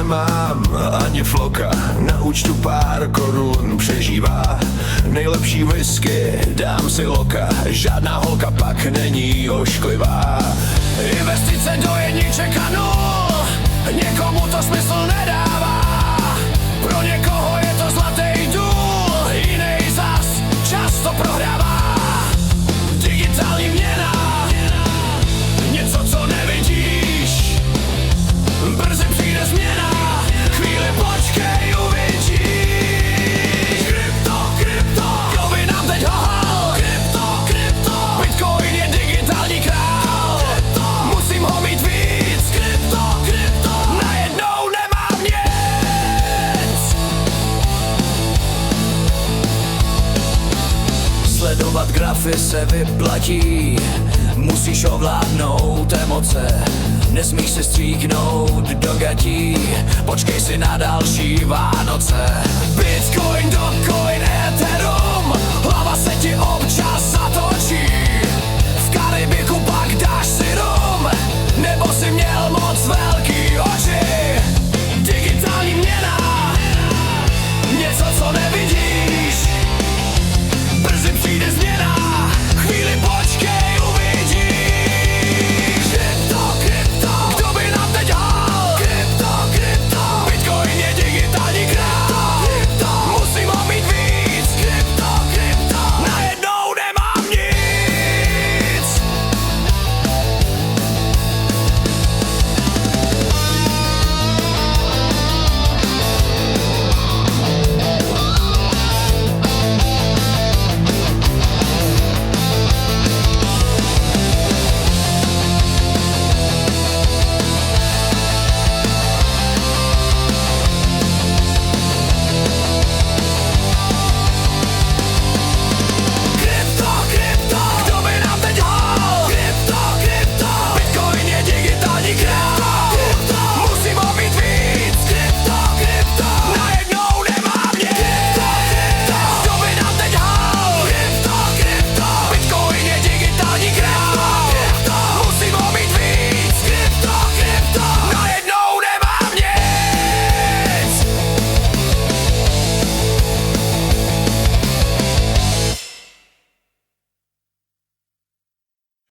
nemám ani floka, na účtu pár korun přežívá. Nejlepší whisky, dám si loka, žádná holka pak není ošklivá. Investice do jedniček a nul, někomu to smysl nedává. Pro někoho je to zlatý důl, jiný zas často prohrává. Digitální měna, něco, co nevidíš, brzy přijde změna, chvíli počkej, uvidíš. Krypto, kdo by nám teď lhal? Krypto, Bitcoin je digitální král, musím ho mít víc. Krypto, najednou nemám nic. Sledovat grafy se vyplatí, musíš ovládnout emoce, nesmíš se stříknout do gatí, počkej si na další Vánoce. Bitcoin, Dogecoin, Ethereum,